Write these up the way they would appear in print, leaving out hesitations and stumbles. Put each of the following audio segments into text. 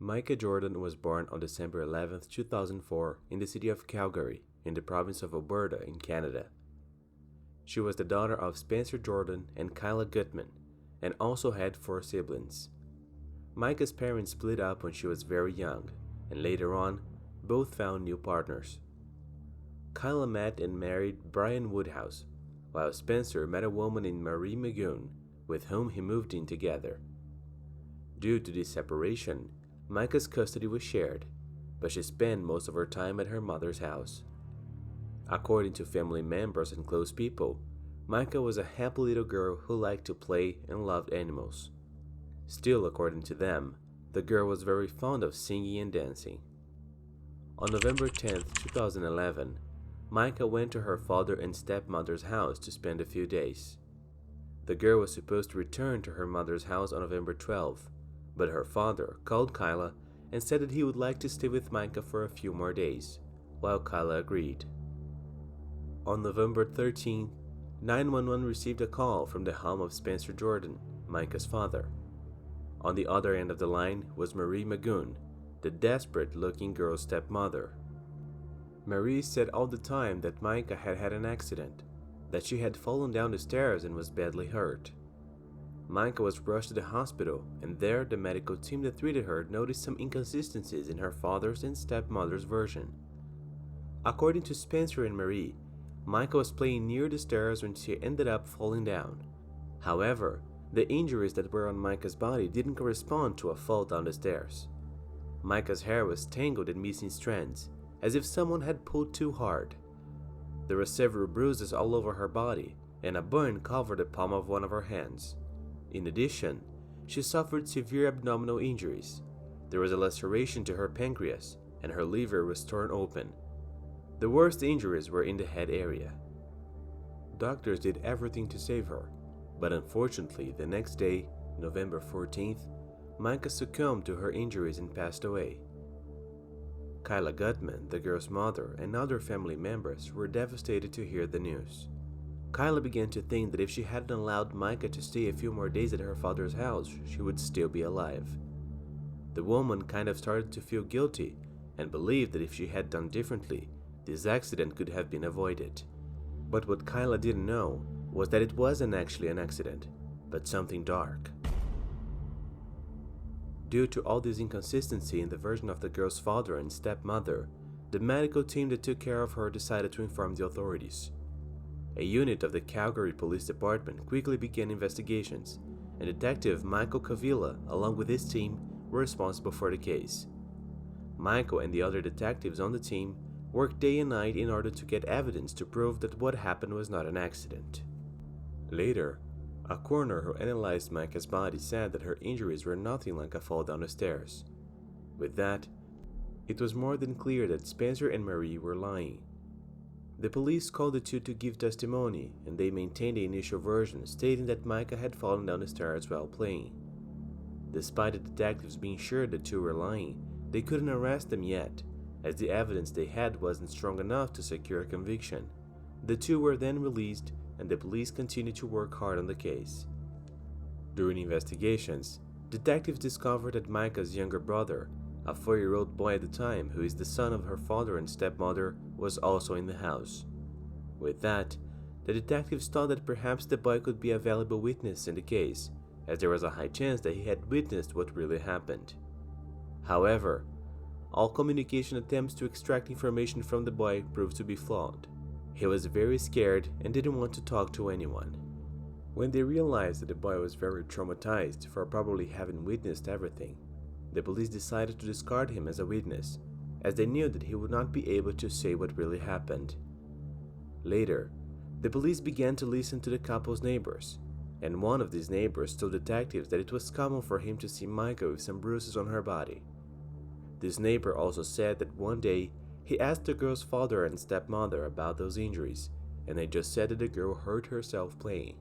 Meika Jordan was born on December 11, 2004 in the city of Calgary, in the province of Alberta in Canada. She was the daughter of Spencer Jordan and Kyla Gutman, and also had 4 siblings. Meika's parents split up when she was very young, and later on, both found new partners. Kyla met and married Brian Woodhouse, while Spencer met a woman named Marie Magoon, with whom he moved in together. Due to this separation, Meika's custody was shared, but she spent most of her time at her mother's house. According to family members and close people, Meika was a happy little girl who liked to play and loved animals. Still, according to them, the girl was very fond of singing and dancing. On November 10, 2011, Meika went to her father and stepmother's house to spend a few days. The girl was supposed to return to her mother's house on November 12, but her father called Kyla and said that he would like to stay with Meika for a few more days, while Kyla agreed. On November 13, 911 received a call from the home of Spencer Jordan, Meika's father. On the other end of the line was Marie Magoon, the desperate-looking girl's stepmother. Marie said all the time that Meika had had an accident, that she had fallen down the stairs and was badly hurt. Meika was rushed to the hospital, and there the medical team that treated her noticed some inconsistencies in her father's and stepmother's version. According to Spencer and Marie, Meika was playing near the stairs when she ended up falling down. However, the injuries that were on Meika's body didn't correspond to a fall down the stairs. Meika's hair was tangled and missing strands, as if someone had pulled too hard. There were several bruises all over her body, and a burn covered the palm of one of her hands. In addition, she suffered severe abdominal injuries. There was a laceration to her pancreas, and her liver was torn open. The worst injuries were in the head area. Doctors did everything to save her, but unfortunately the next day, November 14th, Meika succumbed to her injuries and passed away. Kyla Gutman, the girl's mother, and other family members were devastated to hear the news. Kyla began to think that if she hadn't allowed Meika to stay a few more days at her father's house, she would still be alive. The woman kind of started to feel guilty and believed that if she had done differently, this accident could have been avoided. But what Kyla didn't know was that it wasn't actually an accident, but something dark. Due to all this inconsistency in the version of the girl's father and stepmother, the medical team that took care of her decided to inform the authorities. A unit of the Calgary Police Department quickly began investigations, and Detective Michael Cavilla, along with his team, were responsible for the case. Michael and the other detectives on the team worked day and night in order to get evidence to prove that what happened was not an accident. Later, a coroner who analyzed Meika's body said that her injuries were nothing like a fall down the stairs. With that, it was more than clear that Spencer and Marie were lying. The police called the two to give testimony, and they maintained the initial version, stating that Meika had fallen down the stairs while playing. Despite the detectives being sure the two were lying, they couldn't arrest them yet, as the evidence they had wasn't strong enough to secure a conviction. The two were then released, and the police continued to work hard on the case. During investigations, detectives discovered that Meika's younger brother, a 4-year-old boy at the time who is the son of her father and stepmother, was also in the house. With that, the detectives thought that perhaps the boy could be a valuable witness in the case, as there was a high chance that he had witnessed what really happened. However, all communication attempts to extract information from the boy proved to be flawed. He was very scared and didn't want to talk to anyone. When they realized that the boy was very traumatized for probably having witnessed everything, the police decided to discard him as a witness, as they knew that he would not be able to say what really happened. Later, the police began to listen to the couple's neighbors, and one of these neighbors told detectives that it was common for him to see Meika with some bruises on her body. This neighbor also said that one day he asked the girl's father and stepmother about those injuries, and they just said that the girl hurt herself playing.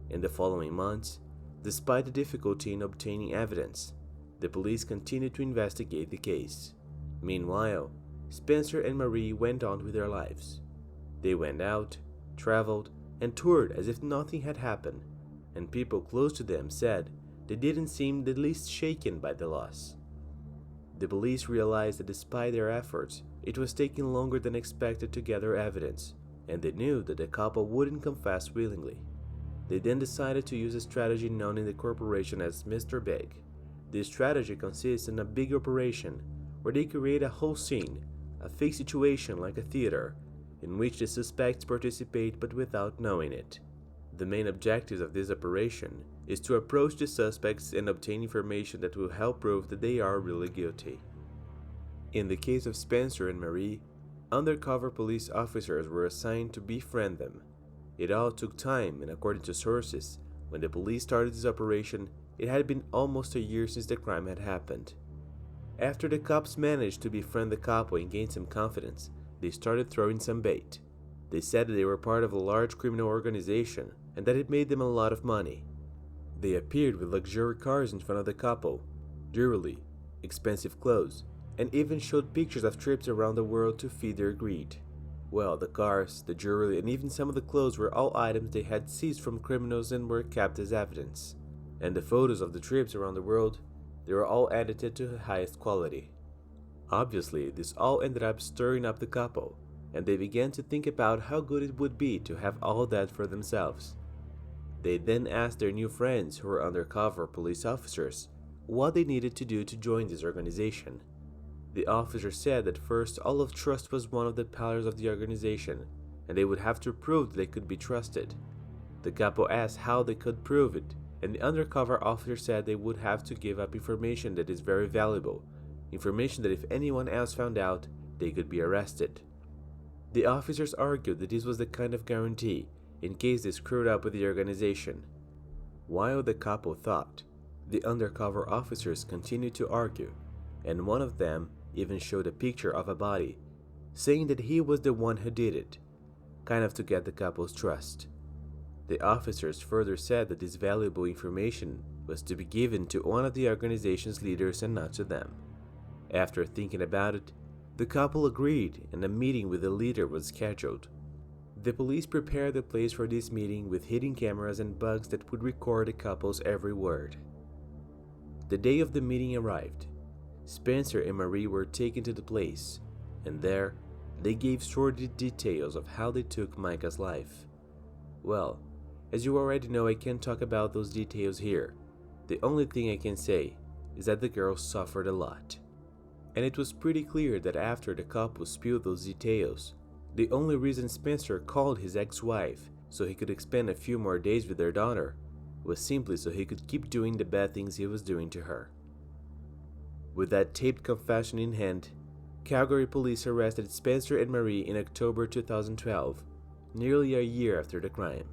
In the following months, despite the difficulty in obtaining evidence, the police continued to investigate the case. Meanwhile, Spencer and Marie went on with their lives. They went out, traveled, and toured as if nothing had happened, and people close to them said they didn't seem the least shaken by the loss. The police realized that despite their efforts, it was taking longer than expected to gather evidence, and they knew that the couple wouldn't confess willingly. They then decided to use a strategy known in the corporation as Mr. Big. This strategy consists in a big operation where they create a whole scene, a fake situation like a theater, in which the suspects participate but without knowing it. The main objective of this operation is to approach the suspects and obtain information that will help prove that they are really guilty. In the case of Spencer and Marie, undercover police officers were assigned to befriend them. It all took time, and according to sources, when the police started this operation, it had been almost a year since the crime had happened. After the cops managed to befriend the couple and gain some confidence, they started throwing some bait. They said that they were part of a large criminal organization and that it made them a lot of money. They appeared with luxury cars in front of the couple, jewelry, expensive clothes, and even showed pictures of trips around the world to feed their greed. Well, the cars, the jewelry, and even some of the clothes were all items they had seized from criminals and were kept as evidence. And the photos of the trips around the world, they were all edited to the highest quality. Obviously, this all ended up stirring up the couple, and they began to think about how good it would be to have all that for themselves. They then asked their new friends, who were undercover police officers, what they needed to do to join this organization. The officer said that first, all of trust was one of the pillars of the organization, and they would have to prove that they could be trusted. The couple asked how they could prove it, and the undercover officer said they would have to give up information that is very valuable, information that if anyone else found out, they could be arrested. The officers argued that this was the kind of guarantee in case they screwed up with the organization. While the couple thought, the undercover officers continued to argue, and one of them even showed a picture of a body, saying that he was the one who did it, kind of to get the couple's trust. The officers further said that this valuable information was to be given to one of the organization's leaders and not to them. After thinking about it, the couple agreed and a meeting with the leader was scheduled. The police prepared the place for this meeting with hidden cameras and bugs that would record the couple's every word. The day of the meeting arrived. Spencer and Marie were taken to the place, and there, they gave sordid details of how they took Meika's life. Well, as you already know, I can't talk about those details here. The only thing I can say is that the girl suffered a lot. And it was pretty clear that after the couple spilled those details, the only reason Spencer called his ex-wife so he could spend a few more days with their daughter was simply so he could keep doing the bad things he was doing to her. With that taped confession in hand, Calgary police arrested Spencer and Marie in October 2012, nearly a year after the crime.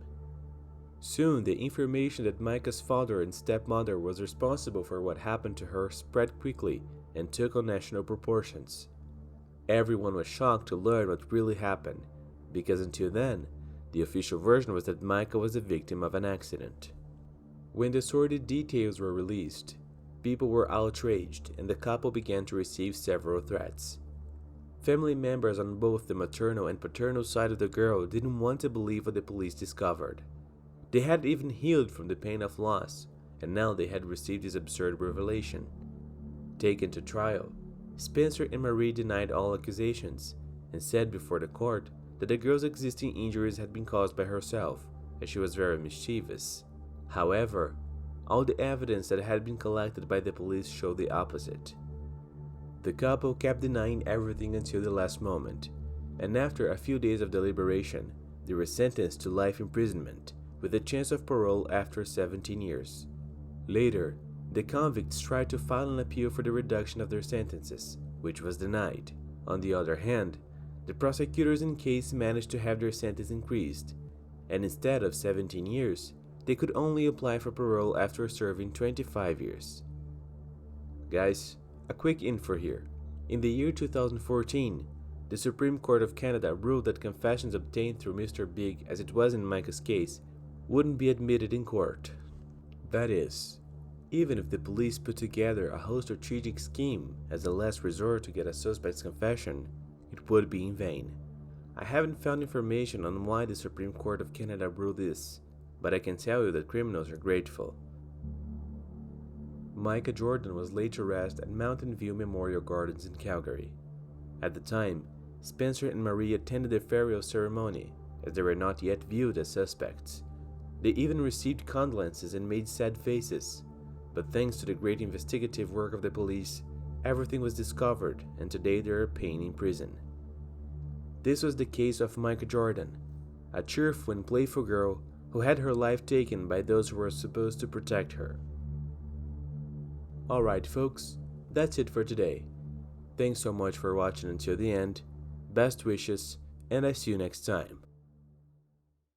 Soon, the information that Meika's father and stepmother was responsible for what happened to her spread quickly and took on national proportions. Everyone was shocked to learn what really happened, because until then, the official version was that Meika was a victim of an accident. When the sordid details were released, people were outraged and the couple began to receive several threats. Family members on both the maternal and paternal side of the girl didn't want to believe what the police discovered. They had even healed from the pain of loss, and now they had received this absurd revelation. Taken to trial, Spencer and Marie denied all accusations and said before the court that the girl's existing injuries had been caused by herself, as she was very mischievous. However, all the evidence that had been collected by the police showed the opposite. The couple kept denying everything until the last moment, and after a few days of deliberation, they were sentenced to life imprisonment with a chance of parole after 17 years. Later, the convicts tried to file an appeal for the reduction of their sentences, which was denied. On the other hand, the prosecutors in case managed to have their sentence increased, and instead of 17 years, they could only apply for parole after serving 25 years. Guys, a quick info here. In the year 2014, the Supreme Court of Canada ruled that confessions obtained through Mr. Big, as it was in Meika's case, wouldn't be admitted in court. That is, even if the police put together a whole strategic scheme as a last resort to get a suspect's confession, it would be in vain. I haven't found information on why the Supreme Court of Canada ruled this, but I can tell you that criminals are grateful. Meika Jordan was laid to rest at Mountain View Memorial Gardens in Calgary. At the time, Spencer and Marie attended the burial ceremony, as they were not yet viewed as suspects. They even received condolences and made sad faces, but thanks to the great investigative work of the police, everything was discovered, and today they are paying in prison. This was the case of Meika Jordan, a cheerful and playful girl who had her life taken by those who were supposed to protect her. Alright folks, that's it for today. Thanks so much for watching until the end, best wishes, and I see you next time.